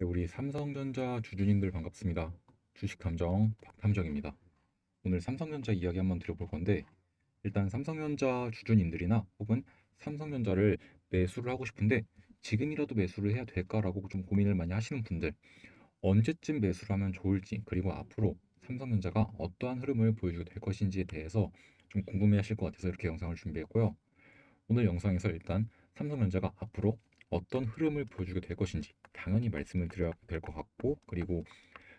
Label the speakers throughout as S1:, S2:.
S1: 네, 우리 삼성전자 주주님들 반갑습니다. 주식탐정 박탐정입니다. 오늘 삼성전자 이야기 한번 드려볼 건데, 일단 삼성전자 주주님들이나 혹은 삼성전자를 매수를 하고 싶은데 지금이라도 매수를 해야 될까라고 좀 고민을 많이 하시는 분들, 언제쯤 매수를 하면 좋을지, 그리고 앞으로 삼성전자가 어떠한 흐름을 보여주게 될 것인지에 대해서 좀 궁금해하실 것 같아서 이렇게 영상을 준비했고요. 오늘 영상에서 일단 삼성전자가 앞으로 어떤 흐름을 보여주게 될 것인지 당연히 말씀을 드려야 될 것 같고, 그리고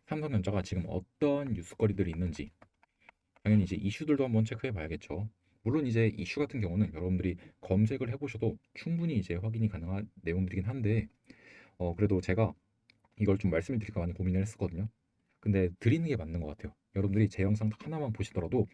S1: 삼성전자가 지금 어떤 뉴스거리들이 있는지 당연히 이제 이슈들도 한번 체크해 봐야겠죠. 물론 이제 이슈 같은 경우는 여러분들이 검색을 해보셔도 충분히 이제 확인이 가능한 내용들이긴 한데, 그래도 제가 이걸 좀 말씀을 드릴까 많이 고민을 했었거든요. 근데 드리는 게 맞는 것 같아요. 여러분들이 제 영상 딱 하나만 보시더라도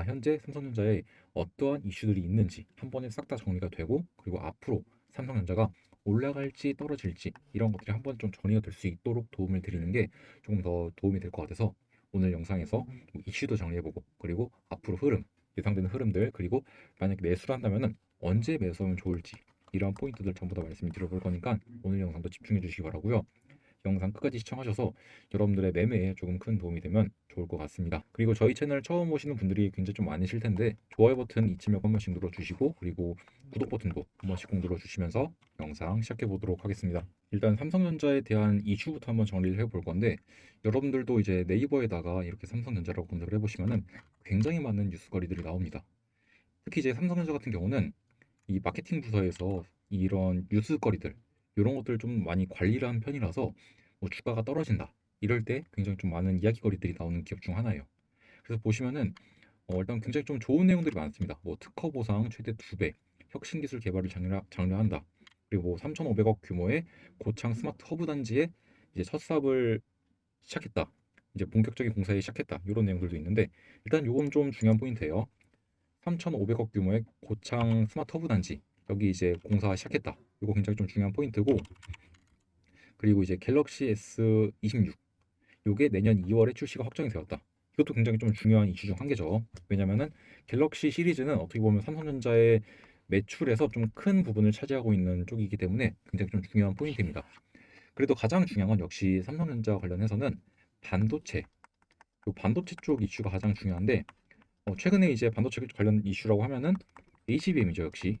S1: 현재 삼성전자에 어떠한 이슈들이 있는지 한 번에 싹 다 정리가 되고, 그리고 앞으로 삼성전자가 올라갈지 떨어질지 이런 것들이 한 번 좀 정리가 될 수 있도록 도움을 드리는 게 조금 더 도움이 될 것 같아서 오늘 영상에서 이슈도 정리해보고, 그리고 앞으로 흐름, 예상되는 흐름들, 그리고 만약에 매수를 한다면은 언제 매수하면 좋을지 이러한 포인트들 전부 다 말씀을 드려볼 거니까 오늘 영상도 집중해 주시기 바라고요. 영상 끝까지 시청하셔서 여러분들의 매매에 조금 큰 도움이 되면 좋을 것 같습니다. 그리고 저희 채널 처음 오시는 분들이 굉장히 좀 많으실 텐데, 좋아요 버튼 잊지 말고 한 번씩 눌러주시고, 그리고 구독 버튼도 한 번씩 꼭 눌러주시면서 영상 시작해 보도록 하겠습니다. 일단 삼성전자에 대한 이슈부터 한번 정리를 해볼 건데, 여러분들도 이제 네이버에다가 이렇게 삼성전자라고 검색을 해보시면은 굉장히 많은 뉴스거리들이 나옵니다. 특히 이제 삼성전자 같은 경우는 이 마케팅 부서에서 이런 뉴스거리들, 이런 것들을 좀 많이 관리를 한 편이라서 뭐 주가가 떨어진다 이럴 때 굉장히 좀 많은 이야기거리들이 나오는 기업 중 하나예요. 그래서 보시면은 일단 굉장히 좀 좋은 내용들이 많습니다. 뭐 특허 보상 최대 2배, 혁신 기술 개발을 장려한다. 그리고 3,500억 규모의 고창 스마트 허브 단지에 이제 첫 사업을 시작했다. 이제 본격적인 공사에 시작했다. 이런 내용들도 있는데, 일단 요건 좀 중요한 포인트예요. 3,500억 규모의 고창 스마트 허브 단지, 여기 이제 공사 시작했다. 이거 굉장히 좀 중요한 포인트고, 그리고 이제 갤럭시 S26, 요게 내년 2월에 출시가 확정이 되었다. 이것도 굉장히 좀 중요한 이슈 중 한 개죠. 왜냐면은 갤럭시 시리즈는 어떻게 보면 삼성전자의 매출에서 좀 큰 부분을 차지하고 있는 쪽이기 때문에 굉장히 좀 중요한 포인트입니다. 그래도 가장 중요한 건 역시 삼성전자 관련해서는 반도체, 요 반도체 쪽 이슈가 가장 중요한데, 최근에 이제 반도체 관련 이슈라고 하면은 HBM이죠. 역시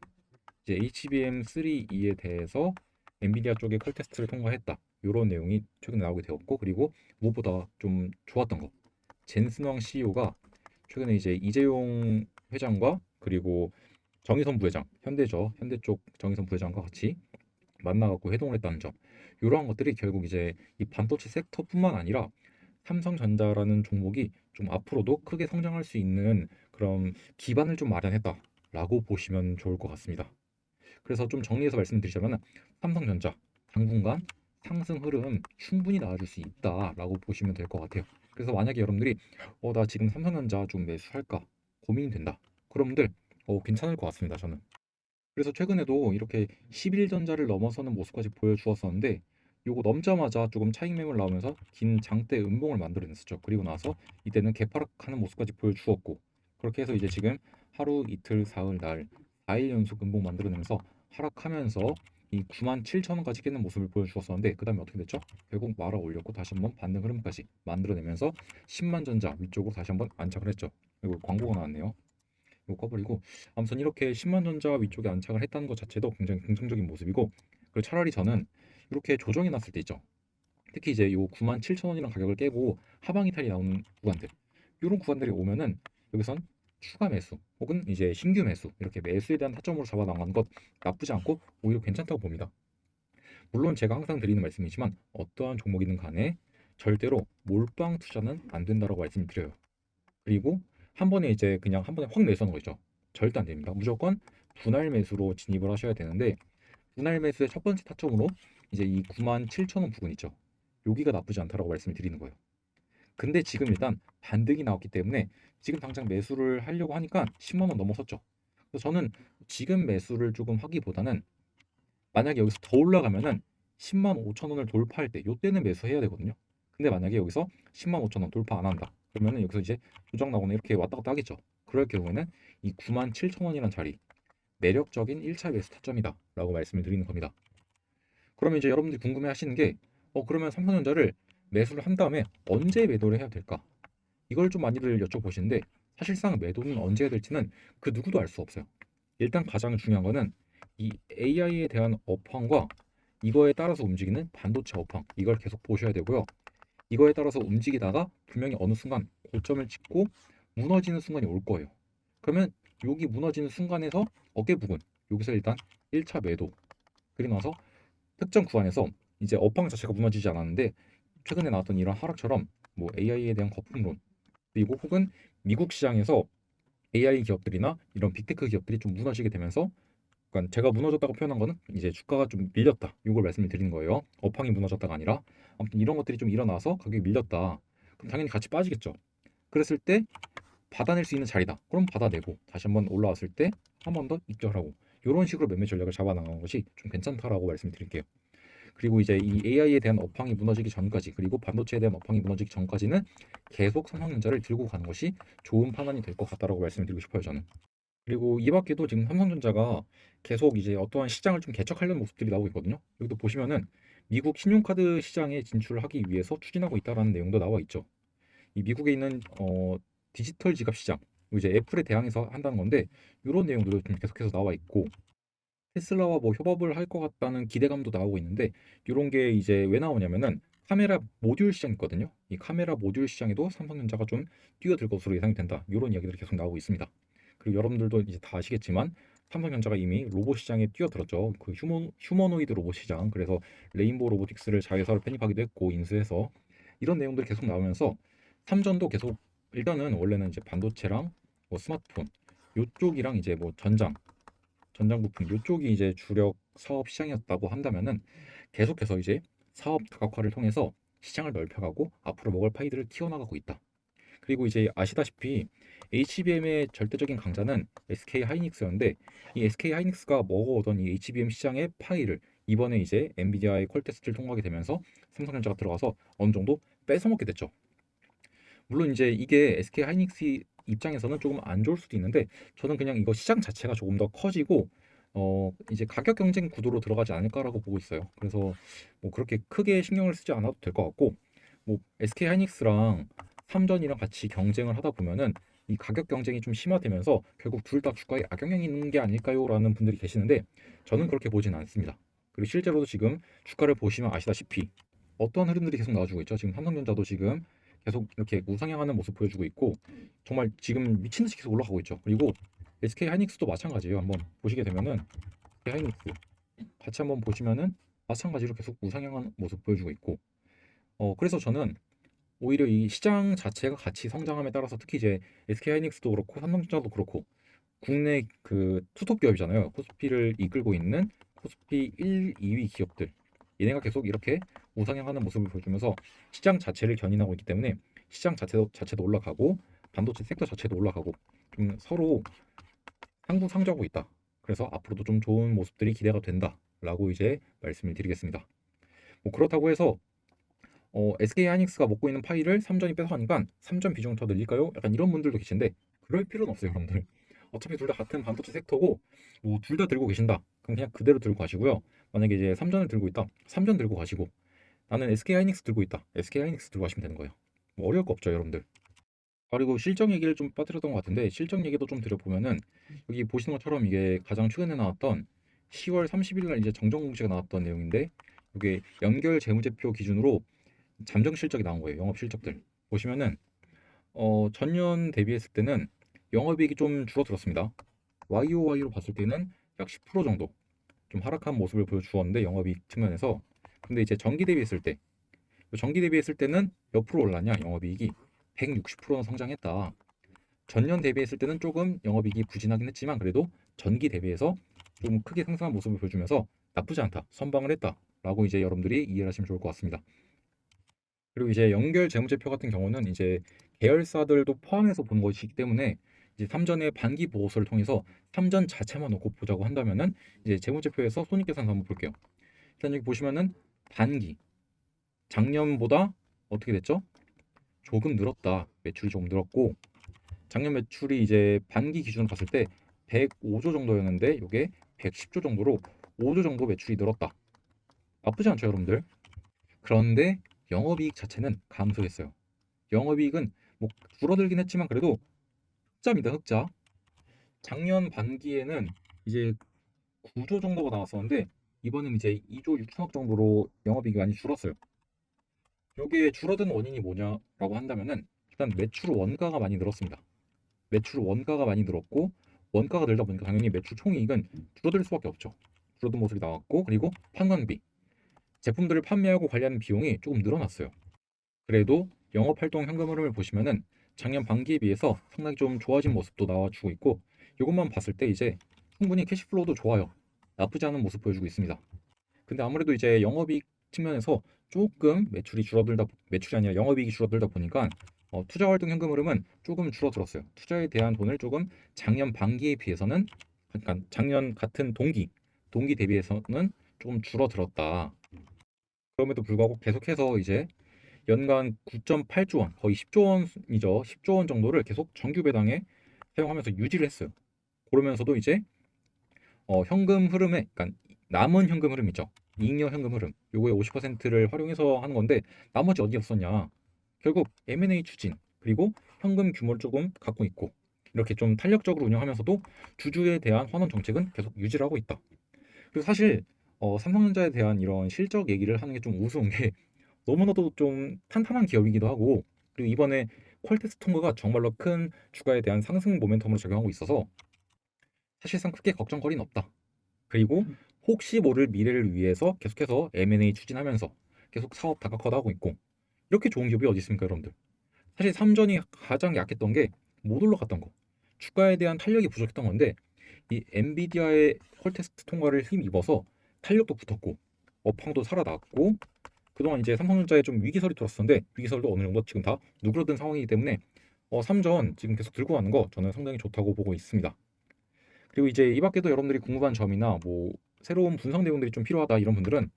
S1: 이제 HBM3E에 대해서 엔비디아 쪽에 컬 테스트를 통과했다. 이런 내용이 최근에 나오게 되었고, 그리고 무엇보다 좀 좋았던 거, 젠슨왕 CEO가 최근에 이제 이재용 회장과 그리고 정의선 부회장, 현대죠. 현대 쪽 정의선 부회장과 같이 만나갖고 회동을 했다는 점. 이러한 것들이 결국 이제 이 반도체 섹터뿐만 아니라 삼성전자라는 종목이 좀 앞으로도 크게 성장할 수 있는 그런 기반을 좀 마련했다라고 보시면 좋을 것 같습니다. 그래서 좀 정리해서 말씀드리자면 삼성전자 당분간 상승 흐름 충분히 나와줄 수 있다라고 보시면 될 것 같아요. 그래서 만약에 여러분들이 나 지금 삼성전자 좀 매수할까 고민이 된다. 그런 분들 괜찮을 것 같습니다. 저는. 그래서 최근에도 이렇게 11전자를 넘어서는 모습까지 보여주었었는데, 요거 넘자마자 조금 차익 매물 나오면서 긴 장대 음봉을 만들어냈었죠. 그리고 나서 이때는 개파락하는 모습까지 보여주었고, 그렇게 해서 이제 지금 하루 이틀 사흘 날 4일 연속 음봉 만들어내면서 하락하면서 이 97,000원까지 깨는 모습을 보여주었었는데, 그 다음에 어떻게 됐죠? 결국 말아 올렸고 다시 한번 반등 흐름까지 만들어내면서 10만 전자 위쪽으로 다시 한번 안착을 했죠. 그리고 광고가 나왔네요. 이거 꺼버리고, 아무튼 이렇게 10만 전자 위쪽에 안착을 했다는 것 자체도 굉장히 긍정적인 모습이고, 그리고 차라리 저는 이렇게 조정이 났을 때 있죠. 특히 이제 요 97,000원이라는 가격을 깨고 하방 이탈이 나오는 구간들, 이런 구간들이 오면은 여기선 추가 매수 혹은 이제 신규 매수, 이렇게 매수에 대한 타점으로 잡아 나가는 것 나쁘지 않고 오히려 괜찮다고 봅니다. 물론 제가 항상 드리는 말씀이지만 어떠한 종목이든 간에 절대로 몰빵 투자는 안 된다라고 말씀드려요. 그리고 한 번에 이제 그냥 한 번에 확 매수하는 거 있죠. 절대 안 됩니다. 무조건 분할 매수로 진입을 하셔야 되는데, 분할 매수의 첫 번째 타점으로 이제 이 97,000원 부분 있죠. 여기가 나쁘지 않다라고 말씀을 드리는 거예요. 근데 지금 일단 반등이 나왔기 때문에 지금 당장 매수를 하려고 하니까 10만 원 넘어섰죠. 그래서 저는 지금 매수를 조금 하기보다는 만약에 여기서 더 올라가면은 10만 5천 원을 돌파할 때 요때는 매수해야 되거든요. 근데 만약에 여기서 10만 5천 원 돌파 안 한다. 그러면은 여기서 이제 조정 나오거나 이렇게 왔다 갔다 하겠죠. 그럴 경우에는 이 9만 7천 원이라는 자리, 매력적인 1차 매수 타점이다 라고 말씀을 드리는 겁니다. 그러면 이제 여러분들이 궁금해 하시는 게, 그러면 삼성전자를 매수를 한 다음에 언제 매도를 해야 될까? 이걸 좀 많이들 여쭤보시는데 사실상 매도는 언제 해야 될지는 그 누구도 알 수 없어요. 일단 가장 중요한 거는 이 AI에 대한 업황과 이거에 따라서 움직이는 반도체 업황 이걸 계속 보셔야 되고요. 이거에 따라서 움직이다가 분명히 어느 순간 고점을 찍고 무너지는 순간이 올 거예요. 그러면 여기 무너지는 순간에서 어깨 부근 여기서 일단 1차 매도 그리고 나서 특정 구간에서 이제 업황 자체가 무너지지 않았는데 최근에 나왔던 이런 하락처럼 뭐 AI에 대한 거품론 그리고 혹은 미국 시장에서 AI 기업들이나 이런 빅테크 기업들이 좀 무너지게 되면서 그러니까 제가 무너졌다고 표현한 거는 이제 주가가 좀 밀렸다. 이걸 말씀을 드리는 거예요. 업황이 무너졌다가 아니라 아무튼 이런 것들이 좀 일어나서 가격이 밀렸다. 그럼 당연히 같이 빠지겠죠. 그랬을 때 받아낼 수 있는 자리다. 그럼 받아내고 다시 한번 올라왔을 때 한 번 더 입절하고 이런 식으로 매매 전략을 잡아나가는 것이 좀 괜찮다라고 말씀드릴게요. 그리고 이제 이 AI에 대한 업황이 무너지기 전까지 그리고 반도체에 대한 업황이 무너지기 전까지는 계속 삼성전자를 들고 가는 것이 좋은 판단이 될 것 같다라고 말씀드리고 싶어요, 저는. 그리고 이 밖에도 지금 삼성전자가 계속 이제 어떠한 시장을 좀 개척하려는 모습들이 나오고 있거든요. 여기도 보시면은 미국 신용카드 시장에 진출을 하기 위해서 추진하고 있다라는 내용도 나와 있죠. 이 미국에 있는 디지털 지갑 시장, 이제 애플에 대항해서 한다는 건데 이런 내용들도 좀 계속해서 나와 있고 테슬라와 뭐 협업을 할 것 같다는 기대감도 나오고 있는데 이런 게 이제 왜 나오냐면은 카메라 모듈 시장 있거든요. 이 카메라 모듈 시장에도 삼성전자가 좀 뛰어들 것으로 예상이 된다. 이런 이야기들이 계속 나오고 있습니다. 그리고 여러분들도 이제 다 아시겠지만 삼성전자가 이미 로봇 시장에 뛰어들었죠. 그 휴머노이드 로봇 시장. 그래서 레인보우 로보틱스를 자회사로 편입하기도 했고 인수해서 이런 내용들이 계속 나오면서 삼전도 계속 일단은 원래는 이제 반도체랑 뭐 스마트폰 요쪽이랑 이제 뭐 전장 부품 요쪽이 이제 주력 사업 시장이었다고 한다면은 계속해서 이제 사업 다각화를 통해서 시장을 넓혀가고 앞으로 먹을 파이들을 키워나가고 있다. 그리고 이제 아시다시피 HBM의 절대적인 강자는 SK 하이닉스였는데 이 SK 하이닉스가 먹어오던 이 HBM 시장의 파이를 이번에 이제 엔비디아의 퀄 테스트를 통과하게 되면서 삼성전자가 들어가서 어느 정도 뺏어먹게 됐죠. 물론 이제 이게 SK 하이닉스 입장에서는 조금 안 좋을 수도 있는데 저는 그냥 이거 시장 자체가 조금 더 커지고 이제 가격 경쟁 구도로 들어가지 않을까라고 보고 있어요. 그래서 뭐 그렇게 크게 신경을 쓰지 않아도 될 것 같고 뭐 SK 하이닉스랑 삼전이랑 같이 경쟁을 하다 보면은 이 가격 경쟁이 좀 심화되면서 결국 둘 다 주가에 악영향이 있는 게 아닐까요라는 분들이 계시는데 저는 그렇게 보지는 않습니다. 그리고 실제로도 지금 주가를 보시면 아시다시피 어떠한 흐름들이 계속 나와주고 있죠. 지금 삼성전자도 지금 계속 이렇게 우상향하는 모습 보여주고 있고 정말 지금 미친 듯이 계속 올라가고 있죠. 그리고 SK 하이닉스도 마찬가지예요. 한번 보시게 되면은 SK 하이닉스 같이 한번 보시면은 마찬가지로 계속 우상향하는 모습 보여주고 있고 그래서 저는 오히려 이 시장 자체가 같이 성장함에 따라서 특히 이제 SK 하이닉스도 그렇고 삼성전자도 그렇고 국내 그 투톱 기업이잖아요. 코스피를 이끌고 있는 코스피 1, 2위 기업들 얘네가 계속 이렇게 우상향하는 모습을 보여주면서 시장 자체를 견인하고 있기 때문에 시장 자체도 올라가고 반도체 섹터 자체도 올라가고 좀 서로 상부상조하고 있다. 그래서 앞으로도 좀 좋은 모습들이 기대가 된다라고 이제 말씀을 드리겠습니다. 뭐 그렇다고 해서 SK 하이닉스가 먹고 있는 파이를 삼전이 뺏어가니까 삼전 비중을 더 늘릴까요? 약간 이런 분들도 계신데 그럴 필요는 없어요, 여러분들. 어차피 둘 다 같은 반도체 섹터고 뭐 둘 다 들고 계신다. 그럼 그냥 그대로 들고 가시고요. 만약에 이제 삼전을 들고 있다. 삼전 들고 가시고 나는 SK 하이닉스 들고 있다. SK 하이닉스 들고 가시면 되는 거예요. 뭐 어려울 거 없죠, 여러분들. 그리고 실적 얘기를 좀 빠뜨렸던 것 같은데 실적 얘기도 좀 드려보면은 여기 보시는 것처럼 이게 가장 최근에 나왔던 10월 30일 날 이제 정정 공시가 나왔던 내용인데 이게 연결 재무제표 기준으로 잠정 실적이 나온 거예요. 영업 실적들 보시면은 전년 대비했을 때는 영업이익이 좀 줄어들었습니다. YoY로 봤을 때는 약 10% 정도 좀 하락한 모습을 보여주었는데 영업이익 측면에서 근데 이제 전기 대비했을 때는 몇 프로 올랐냐 영업이익이 160%나 성장했다. 전년 대비했을 때는 조금 영업이익이 부진하긴 했지만 그래도 전기 대비해서 좀 크게 상승한 모습을 보여주면서 나쁘지 않다 선방을 했다라고 이제 여러분들이 이해를 하시면 좋을 것 같습니다. 그리고 이제 연결 재무제표 같은 경우는 이제 계열사들도 포함해서 본 것이기 때문에 이제 삼전의 반기 보고서를 통해서 삼전 자체만 놓고 보자고 한다면은 이제 재무제표에서 손익계산서 한번 볼게요. 일단 여기 보시면은 반기 작년보다 어떻게 됐죠? 조금 늘었다. 매출이 조금 늘었고 작년 매출이 이제 반기 기준으로 봤을 때 105조 정도였는데 이게 110조 정도로 5조 정도 매출이 늘었다. 나쁘지 않죠, 여러분들? 그런데 영업이익 자체는 감소했어요. 영업이익은 뭐 줄어들긴 했지만 그래도 흑자입니다. 흑자. 작년 반기에는 이제 9조 정도가 나왔었는데 이번엔 이제 2조 6천억 정도로 영업이익이 많이 줄었어요. 여기에 줄어든 원인이 뭐냐라고 한다면은 일단 매출 원가가 많이 늘었습니다. 매출 원가가 많이 늘었고 원가가 늘다 보니까 당연히 매출 총이익은 줄어들 수밖에 없죠. 줄어든 모습이 나왔고 그리고 판관비, 제품들을 판매하고 관리하는 비용이 조금 늘어났어요. 그래도 영업활동 현금 흐름을 보시면은 작년 반기에 비해서 상당히 좀 좋아진 모습도 나와주고 있고 이것만 봤을 때 이제 충분히 캐시플로우도 좋아요. 나쁘지 않은 모습 보여주고 있습니다. 근데 아무래도 이제 영업이익 측면에서 조금 매출이 아니라 영업이익이 줄어들다 보니까 투자활동 현금 흐름은 조금 줄어들었어요. 투자에 대한 돈을 조금 작년 반기에 비해서는 그러니까 작년 같은 동기 대비해서는 조금 줄어들었다. 그럼에도 불구하고 계속해서 이제 연간 9.8조 원, 거의 10조 원이죠. 10조 원 정도를 계속 정규 배당에 사용하면서 유지를 했어요. 그러면서도 이제 현금 흐름에, 그러니까 남은 현금 흐름이죠. 잉여 현금 흐름, 요거의 50%를 활용해서 하는 건데 나머지 어디 없었냐? 결국 M&A 추진 그리고 현금 규모를 조금 갖고 있고 이렇게 좀 탄력적으로 운영하면서도 주주에 대한 환원 정책은 계속 유지를 하고 있다. 그리고 사실 삼성전자에 대한 이런 실적 얘기를 하는 게 좀 우스운 게 너무나도 좀 탄탄한 기업이기도 하고 그리고 이번에 퀄테스트 통과가 정말로 큰 주가에 대한 상승 모멘텀으로 작용하고 있어서 사실상 크게 걱정거리는 없다. 그리고 혹시 모를 미래를 위해서 계속해서 M&A 추진하면서 계속 사업 다각화도 하고 있고 이렇게 좋은 기업이 어디 있습니까, 여러분들? 사실 삼전이 가장 약했던 게 못 올라갔던 거. 주가에 대한 탄력이 부족했던 건데 이 엔비디아의 퀄테스트 통과를 힘입어서 탄력도 붙었고 업황도 살아났고 그동안 이제 삼성전자에 좀 위기설이 돌았었는데 위기설도 어느 정도 지금 다 누그러든 상황이기 때문에 삼전 지금 계속 들고 가는 거 저는 상당히 좋다고 보고 있습니다. 그리고 이제 이 밖에도 여러분들이 궁금한 점이나 뭐 새로운 분석 내용들이 좀 필요하다 이런 분들은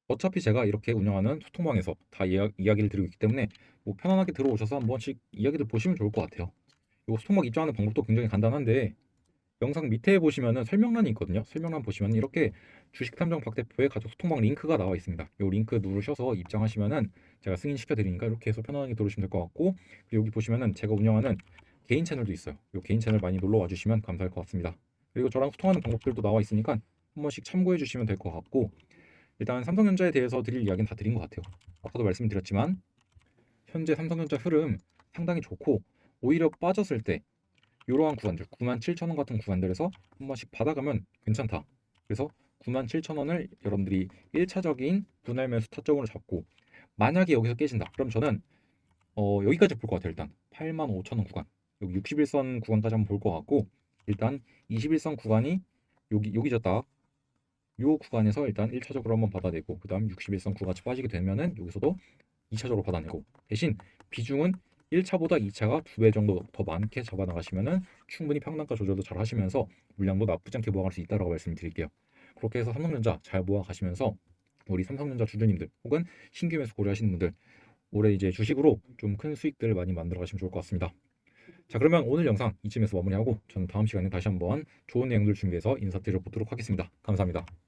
S1: 어차피 제가 이렇게 운영하는 소통방에서 다 이야기를 드리고 있기 때문에 뭐 편안하게 들어오셔서 한 번씩 이야기들 보시면 좋을 것 같아요. 이 소통방 입장하는 방법도 굉장히 간단한데 영상 밑에 보시면은 설명란이 있거든요. 설명란 보시면 이렇게 주식탐정 박 대표의 가족 소통방 링크가 나와 있습니다. 이 링크 누르셔서 입장하시면은 제가 승인시켜 드리니까 이렇게 해서 편안하게 들어오시면 될 것 같고 그리고 여기 보시면은 제가 운영하는 개인 채널도 있어요. 이 개인 채널 많이 놀러 와 주시면 감사할 것 같습니다. 그리고 저랑 소통하는 방법들도 나와 있으니까 한 번씩 참고해 주시면 될 것 같고 일단 삼성전자에 대해서 드릴 이야기는 다 드린 것 같아요. 아까도 말씀드렸지만 현재 삼성전자 흐름 상당히 좋고 오히려 빠졌을 때 이러한 구간들 97,000원 같은 구간들에서 한 번씩 받아가면 괜찮다. 그래서 97,000원을 여러분들이 1차적인 분할 매수 타점으로 잡고 만약에 여기서 깨진다. 그럼 저는 여기까지 볼 것 같아요. 일단 85,000원 구간 여기 61선 구간까지 한번 볼 것 같고 일단 21선 구간이 여기죠 딱. 요 구간에서 일단 1차적으로 한번 받아내고 그 다음 61선 구간까지 빠지게 되면은 여기서도 2차적으로 받아내고 대신 비중은 1차보다 2차가 2배 정도 더 많게 잡아나가시면은 충분히 평단가 조절도 잘 하시면서 물량도 나쁘지 않게 모아갈 수 있다라고 말씀드릴게요. 그렇게 해서 삼성전자 잘 모아가시면서 우리 삼성전자 주주님들 혹은 신규 매수 고려하시는 분들 올해 이제 주식으로 좀 큰 수익들을 많이 만들어 가시면 좋을 것 같습니다. 자 그러면 오늘 영상 이쯤에서 마무리하고 저는 다음 시간에 다시 한번 좋은 내용들 준비해서 인사드려 보도록 하겠습니다. 감사합니다.